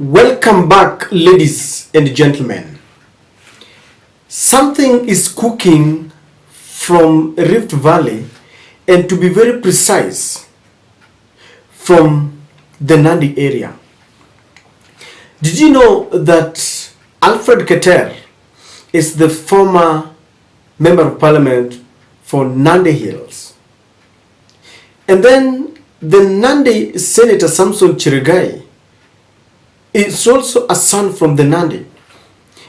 Welcome back, ladies and gentlemen. Something is cooking from Rift Valley, and to be very precise, from the Nandi area. Did you know that Alfred Keter is the former Member of Parliament for Nandi Hills? And then the Nandi Senator Samson Chirigai is also a son from the Nandi.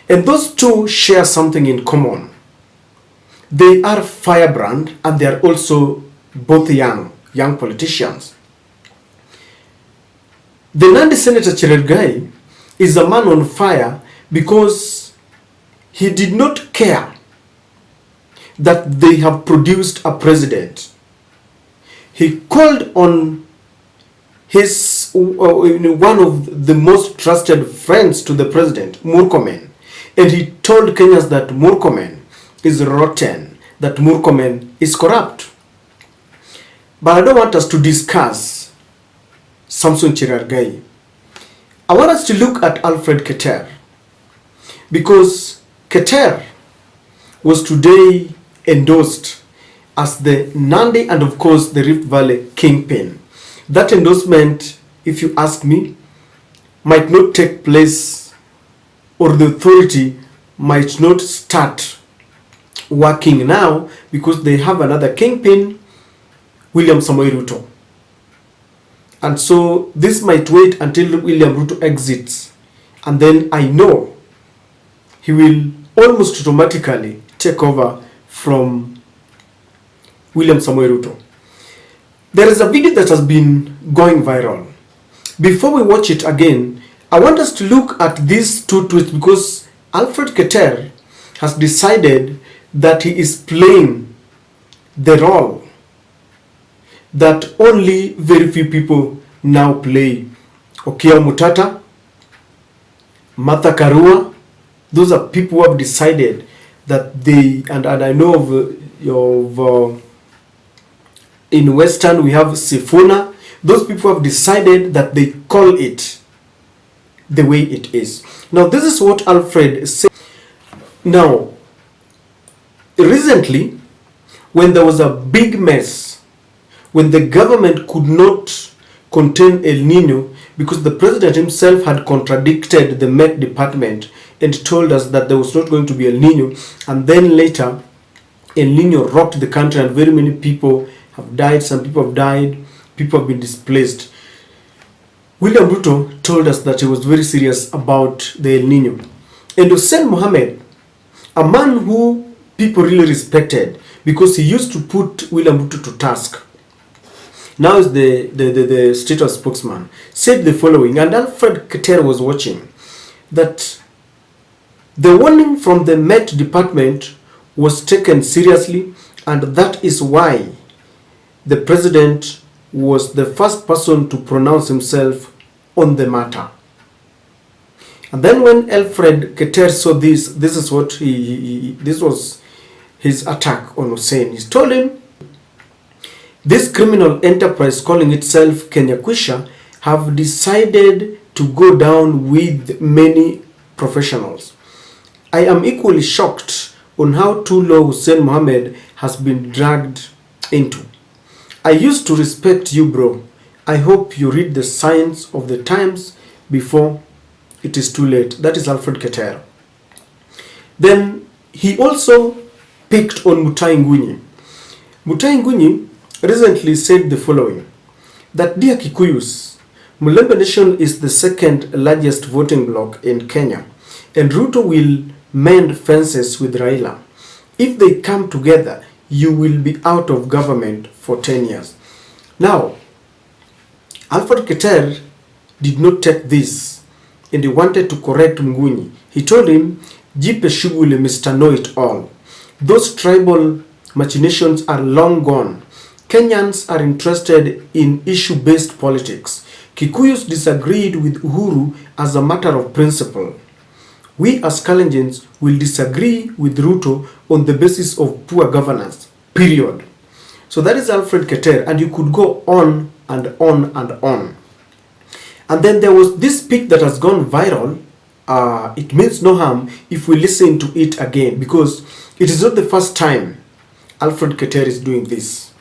And those two share something in common. They are firebrand and they are also both young politicians. The Nandi Senator Chirigai is a man on fire because he did not care that they have produced a president. He called on his one of the most trusted friends to the president, Murkomen, and he told Kenyans that Murkomen is rotten, that Murkomen is corrupt. But I don't want us to discuss Samson Chirigai. I want us to look at Alfred Keter, because Keter was today endorsed as the Nandi and of course the Rift Valley Kingpin. That endorsement, if you ask me, might not take place, or the authority might not start working now, because they have another Kingpin, William Samoei Ruto. And so this might wait until William Ruto exits, and then I know he will almost automatically take over from William Samoei Ruto. There is a video that has been going viral. Before we watch it again, I want us to look at these two tweets, because Alfred Keter has decided that he is playing the role that only very few people now play. Okia Mutata, Martha Karua, those are people who have decided that they, and I know of in Western we have Sifuna. Those people have decided that they call it the way it is. Now this is what Alfred said. Now, recently, when there was a big mess, when the government could not contain El Nino, because the president himself had contradicted the Met Department and told us that there was not going to be El Nino, and then later El Nino rocked the country and very many people have died, some people have died, people have been displaced. William Ruto told us that he was very serious about the El Nino. And Hussein Mohammed, a man who people really respected because he used to put William Ruto to task, now is the state house spokesman, said the following, and Alfred Keter was watching, that the warning from the Met Department was taken seriously, and that is why the president was the first person to pronounce himself on the matter. And then when Alfred Keter saw this is what this was his attack on Hussein. He told him, this criminal enterprise calling itself Kenya Kwisha have decided to go down with many professionals. I am equally shocked on how too low Hussein Mohammed has been dragged into. I used to respect you, bro. I hope you read the signs of the times before it is too late. That is Alfred Keter. Then he also picked on Mutai Nguni. Mutai Nguni recently said the following, that dear Kikuyus, Mulembe Nation is the second largest voting bloc in Kenya, and Ruto will mend fences with Raila. If they come together, you will be out of government for 10 years. Now, Alfred Keter did not take this, and he wanted to correct Nguni. He told him, Jipe Shugule, Mr. Know-it-all. Those tribal machinations are long gone. Kenyans are interested in issue-based politics. Kikuyus disagreed with Uhuru as a matter of principle. We as Kalenjins will disagree with Ruto on the basis of poor governance, period. So that is Alfred Keter, and you could go on and on and on. And then there was this pic that has gone viral. It means no harm if we listen to it again, because it is not the first time Alfred Keter is doing this.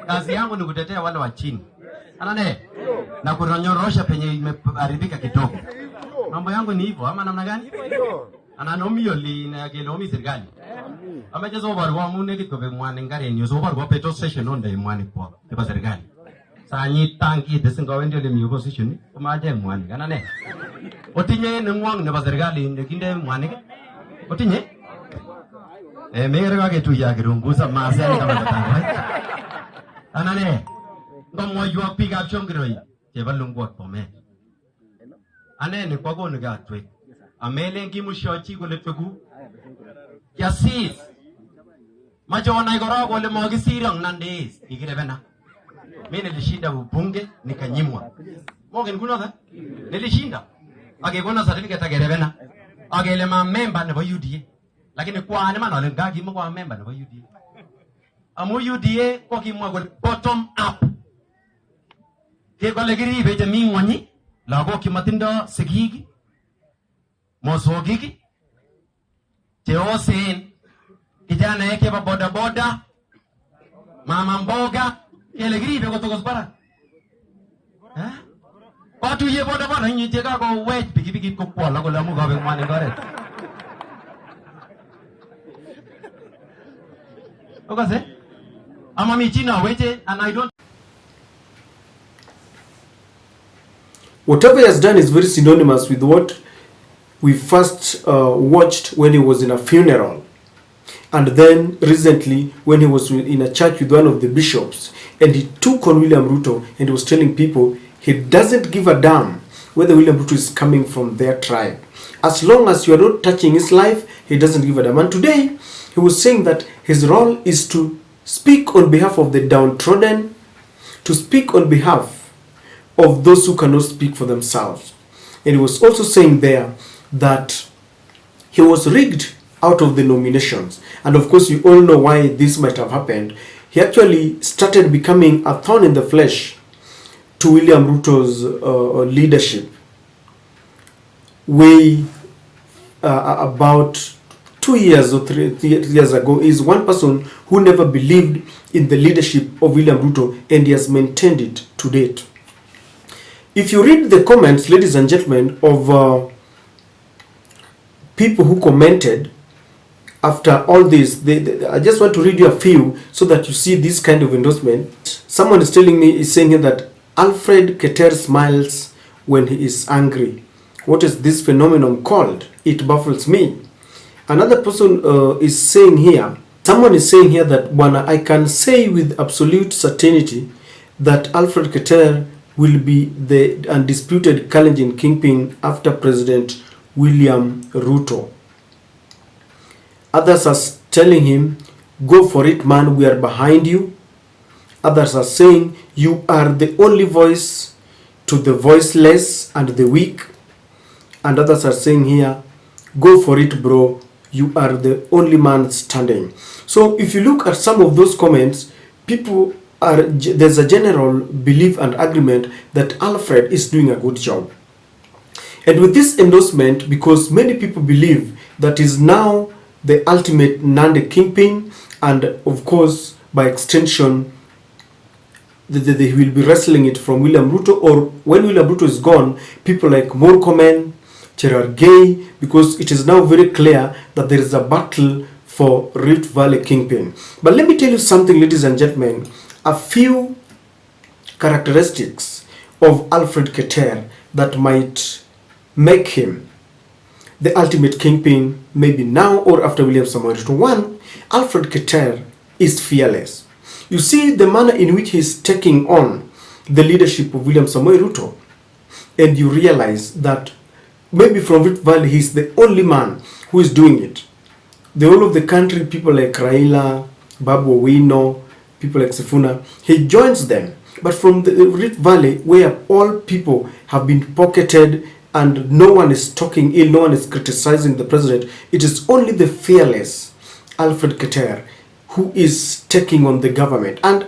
Kazi yangu ni kutetea wale wa chini. Anane na kunyorosha penye imeharibika kidogo. Mambo yangu ni hivyo ama namna gani? Ananomio li na gelomi serikali. Ama jezo barwa mune kito be mwane ngare nyo so barwa petrol station onde mwane kwa kwa serikali. Sa nyi tanki desinga wende le mi opposition kuma de mwane anane. Otinye ne mwang ne ba serikali ne kinde mwane ke. Otinye mere ga ke tu ya girungusa masani kama tatanga. Anane ngomo yuak pick up chongiroi ke balungwa pome ane ne kwago ne ga twe amele ngi mushochi gole twegu yasis majona igoro gole mogi sirang nande igirebena mimi nilishinda ubunge nikanyimwa mogen kunoga nilishinda agegona certificate agerebena agele ma member ne bo UDA lakini kwa ne manole ngagi mo kwa member ne bo UDA amu UDA ko kimwa gol bottom up ke gole giri be je mingwani lago kimatindo sigigi mosogigi teosen kijana yake ba boda boda mama mboga kele giri be ko bara watu ye boda boda nyi te ga go wait bigi ko kwala go lamu ga be mane gore okase amami china weche and I don't. Whatever he has done is very synonymous with what we first watched when he was in a funeral, and then recently when he was in a church with one of the bishops, and he took on William Ruto and he was telling people he doesn't give a damn whether William Ruto is coming from their tribe. As long as you are not touching his life, he doesn't give a damn. And today he was saying that his role is to speak on behalf of the downtrodden, to speak on behalf of those who cannot speak for themselves. And he was also saying there that he was rigged out of the nominations. And of course, you all know why this might have happened. He actually started becoming a thorn in the flesh to William Ruto's leadership way about 2 years or 3 years ago. Is one person who never believed in the leadership of William Ruto, and he has maintained it to date. If you read the comments, ladies and gentlemen, of people who commented after all this, I just want to read you a few so that you see this kind of endorsement. Someone is telling me, is saying here that Alfred Keter smiles when he is angry. What is this phenomenon called? It baffles me. Another person is saying here, someone is saying here that I can say with absolute certainty that Alfred Keter will be the undisputed Kalenjin Kingpin after President William Ruto. Others are telling him, go for it, man, we are behind you. Others are saying, you are the only voice to the voiceless and the weak. And others are saying here, go for it, bro, you are the only man standing. So if you look at some of those comments, there's a general belief and agreement that Alfred is doing a good job. And with this endorsement, because many people believe that is now the ultimate Nande Kingpin, and of course, by extension, they will be wrestling it from William Ruto, or when William Ruto is gone, people like Murkomen, Gerard Gay, because it is now very clear that there is a battle for Rift Valley Kingpin. But let me tell you something, ladies and gentlemen, a few characteristics of Alfred Keter that might make him the ultimate Kingpin, maybe now or after William Samoei Ruto. One, Alfred Keter is fearless. You see the manner in which he is taking on the leadership of William Samoei Ruto, and you realize that maybe from Rift Valley he is the only man who is doing it. The whole of the country, people like Raila, Babu Owino, people like Sifuna, he joins them. But from the Rift Valley, where all people have been pocketed and no one is talking ill, no one is criticizing the president, it is only the fearless Alfred Keter, who is taking on the government. And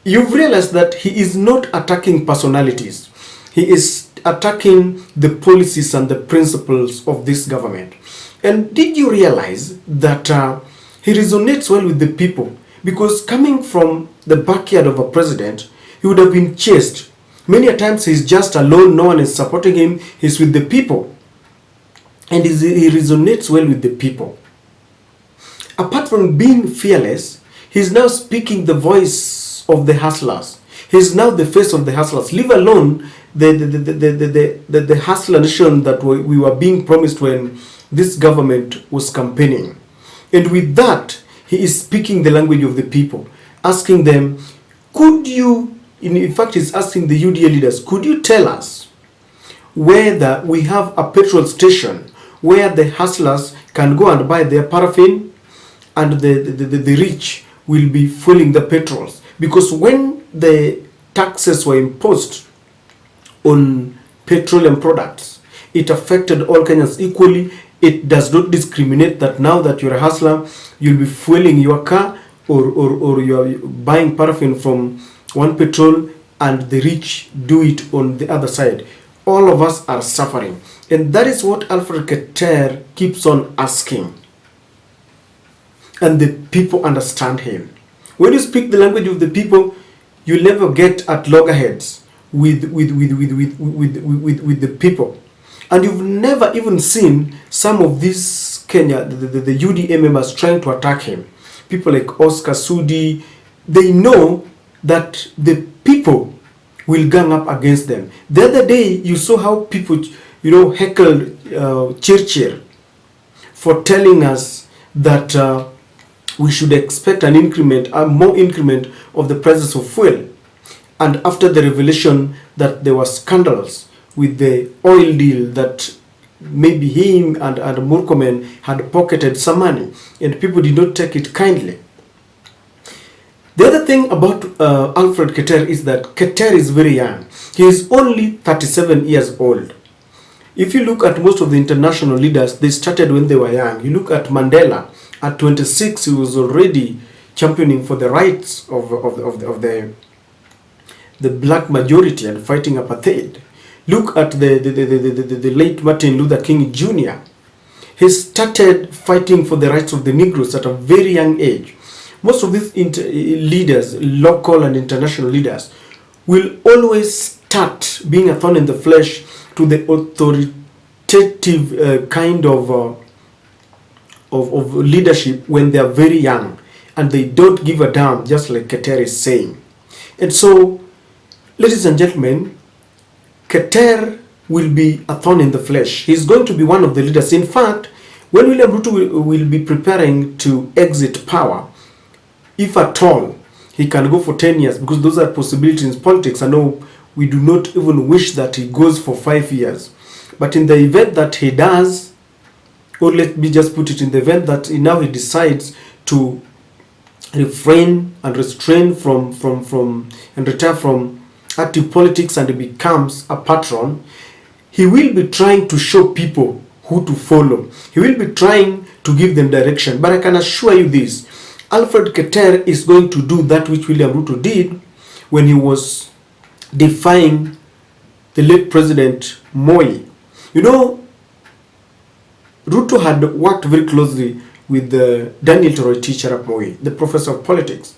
you've realized that he is not attacking personalities. He is attacking the policies and the principles of this government. And did you realize that he resonates well with the people? Because coming from the backyard of a president, he would have been chased. Many a times he's just alone, no one is supporting him, he's with the people. And he resonates well with the people. Apart from being fearless, he's now speaking the voice of the hustlers. He's now the face of the hustlers. Leave alone the hustler nation that we were being promised when this government was campaigning. And with that, he is speaking the language of the people, asking them, could you, in fact, he's asking the UDA leaders, could you tell us whether we have a petrol station where the hustlers can go and buy their paraffin and the rich will be fueling the petrols? Because when the taxes were imposed on petroleum products, it affected all Kenyans equally. It does not discriminate that now that you're a hustler, you'll be fueling your car or you're buying paraffin from one petrol and the rich do it on the other side. All of us are suffering. And that is what Alfred Keter keeps on asking. And the people understand him. When you speak the language of the people, you never get at loggerheads with the people. And you've never even seen some of these Kenya, the UDA members trying to attack him. People like Oscar Sudi, they know that the people will gang up against them. The other day, you saw how people, heckled Churchill for telling us that we should expect an increment, a more increment of the prices of fuel. And after the revelation that there were scandals with the oil deal, that maybe him and Murkomen had pocketed some money, and people did not take it kindly. The other thing about Alfred Keter is that Keter is very young. He is only 37 years old. If you look at most of the international leaders, they started when they were young. You look at Mandela, at 26, he was already championing for the rights of the black majority and fighting apartheid. Look at the late Martin Luther King Jr. He started fighting for the rights of the Negroes at a very young age. Most of these leaders, local and international leaders, will always start being a thorn in the flesh to the authoritative kind of leadership when they are very young and they don't give a damn, just like Keter is saying. And so, ladies and gentlemen, Keter will be a thorn in the flesh. He's going to be one of the leaders. In fact, when William Ruto will be preparing to exit power, if at all, he can go for 10 years, because those are possibilities in politics. I know we do not even wish that he goes for 5 years. But in the event that he does, or let me just put it, in the event that now he decides to refrain and restrain from and retire from active politics and he becomes a patron, he will be trying to show people who to follow. He will be trying to give them direction. But I can assure you this, Alfred Keter is going to do that which William Ruto did when he was defying the late President Moi. You know, Ruto had worked very closely with Daniel Toroitich arap Moi, the professor of politics.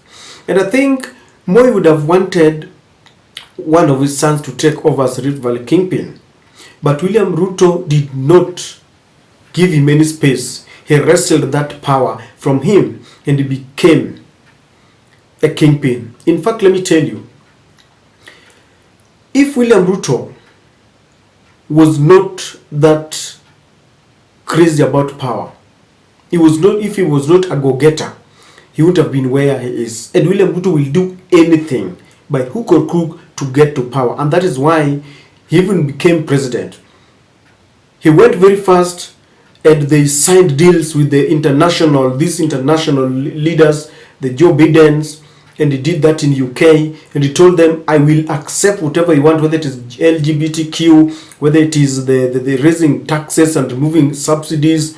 And I think Moi would have wanted one of his sons to take over as Rift Valley Kingpin. But William Ruto did not give him any space. He wrestled that power from him and he became a kingpin. In fact, let me tell you, if William Ruto was not that crazy about power, if he was not a go-getter, he would have been where he is. And William Ruto will do anything by hook or crook to get to power. And that is why he even became president. He went very fast and they signed deals with these international leaders, the Joe Bidens, and he did that in UK, and he told them, I will accept whatever you want, whether it is LGBTQ, whether it is the raising taxes and removing subsidies,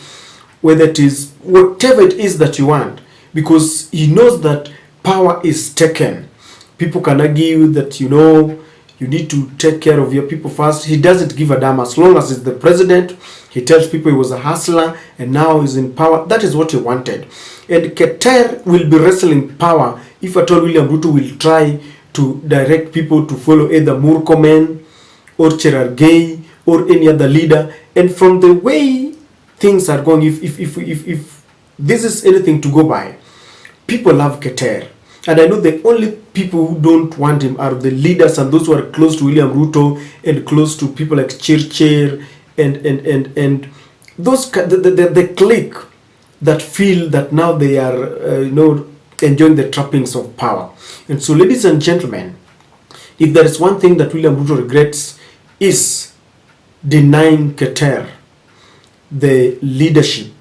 whether it is whatever it is that you want, because he knows that power is taken. People can argue that, you know, you need to take care of your people first. He doesn't give a damn. As long as he's the president, he tells people he was a hustler and now he's in power. That is what he wanted. And Keter will be wrestling power if at all William Ruto will try to direct people to follow either Murkomen or Cherargei or any other leader. And from the way things are going, if this is anything to go by, people love Keter. And I know the only people who don't want him are the leaders and those who are close to William Ruto and close to people like Chirchir and those the clique that feel that now they are enjoying the trappings of power. And so, ladies and gentlemen, if there is one thing that William Ruto regrets, is denying Keter the leadership,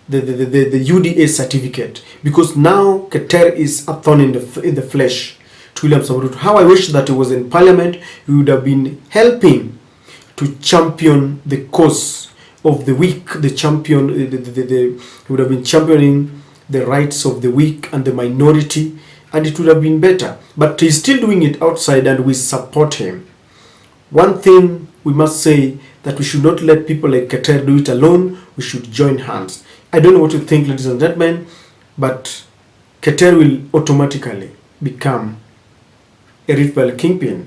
the UDA certificate, because now Keter is a thorn in the flesh to William Ruto. How I wish that he was in parliament, he would have been helping to champion the cause of the weak, he would have been championing the rights of the weak and the minority, and it would have been better. But he's still doing it outside, and we support him. One thing we must say, that we should not let people like Keter do it alone. We should join hands. I don't know what you think, ladies and gentlemen, but Keter will automatically become a rival kingpin